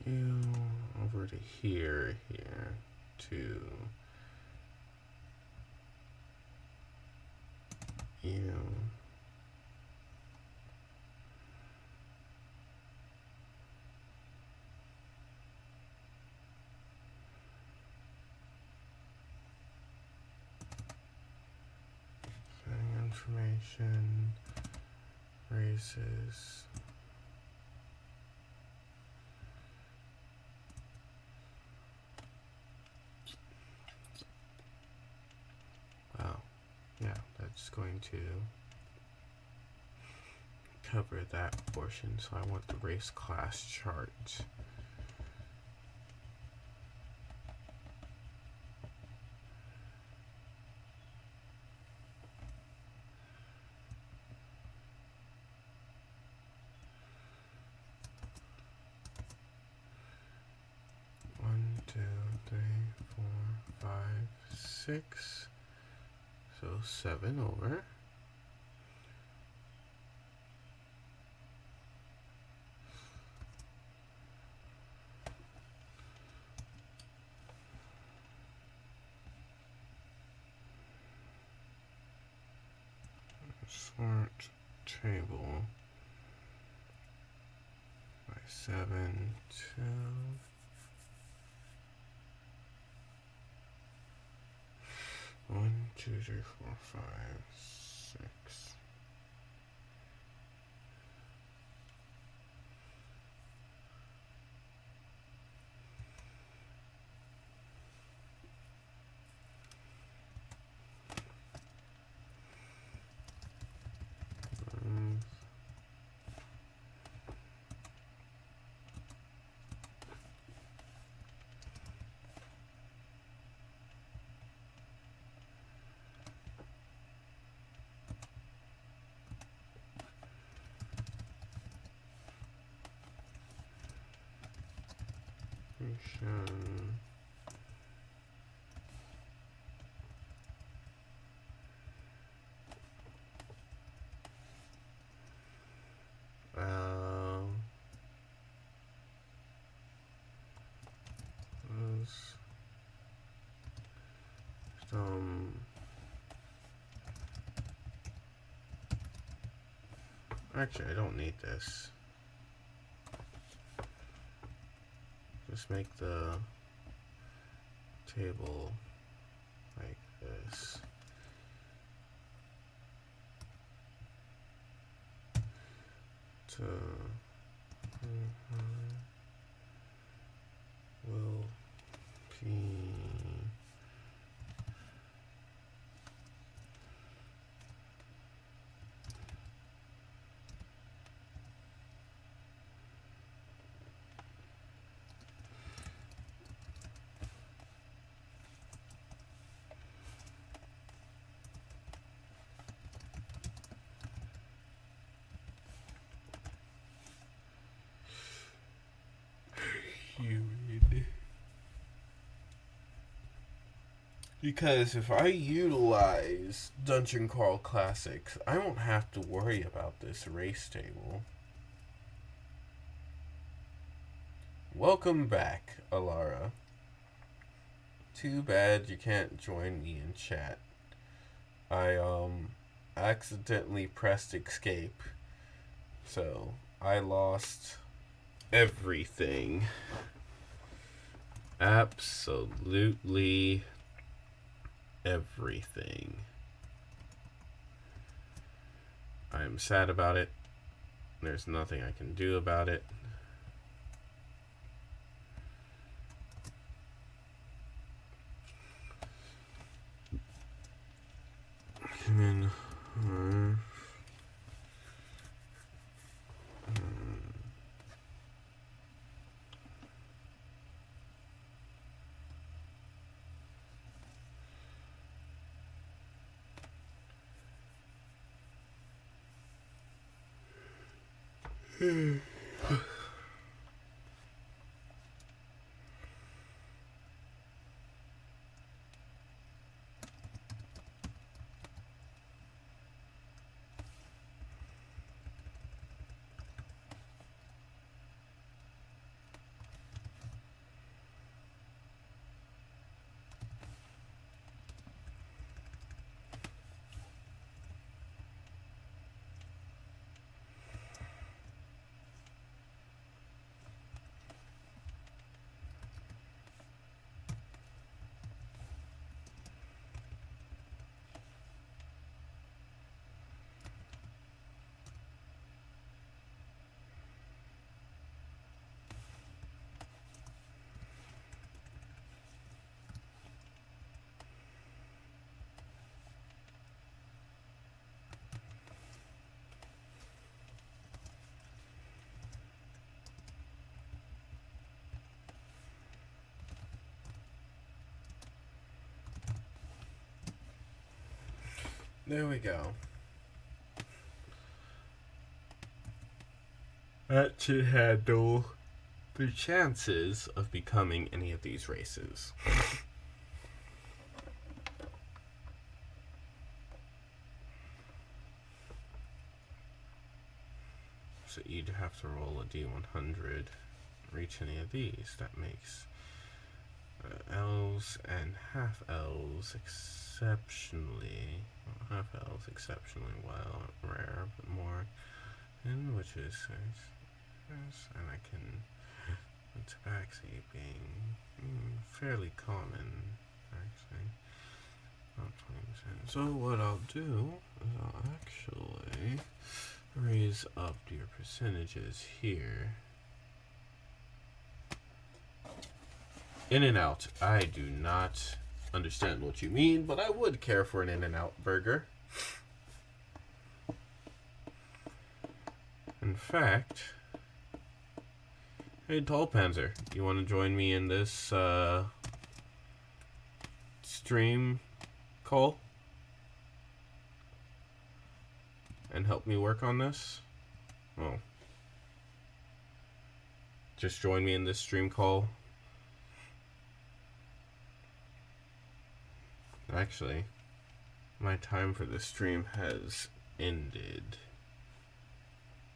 You over to here, to you. Setting information, races. Wow. Yeah, that's going to cover that portion, so I want the race class chart. One, two, three, four, five, six. So 7 over. Sort table by 7, 2. One, two, three, four, five, 6. Function. Actually, I don't need this. Just make the table like this. To will P humid. Because if I utilize Dungeon Crawl Classics, I won't have to worry about this race table. Welcome back, Alara. Too bad you can't join me in chat. I accidentally pressed escape, so I lost everything. Absolutely everything. I'm sad about it. There's nothing I can do about it. Come in. There we go. That should handle the chances of becoming any of these races. So you'd have to roll a D100, reach any of these. That makes elves and half elves exceptionally, well, rare, but more in witches. And I can, tabaxi being fairly common, actually. About 20%. So what I'll do is I'll actually raise up your percentages here. In and out. I do not understand what you mean, but I would care for an in and out burger. In fact, hey Tall Panzer, you want to join me in this stream call and help me work on this? Oh, just join me in this stream call. Actually, my time for this stream has ended.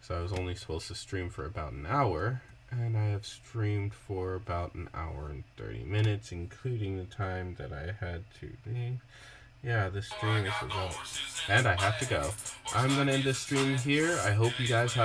So I was only supposed to stream for about an hour, and I have streamed for about an hour and 30 minutes, including the time that I had to leave. Yeah, this stream is about, and I have to go. I'm gonna end this stream here. I hope you guys have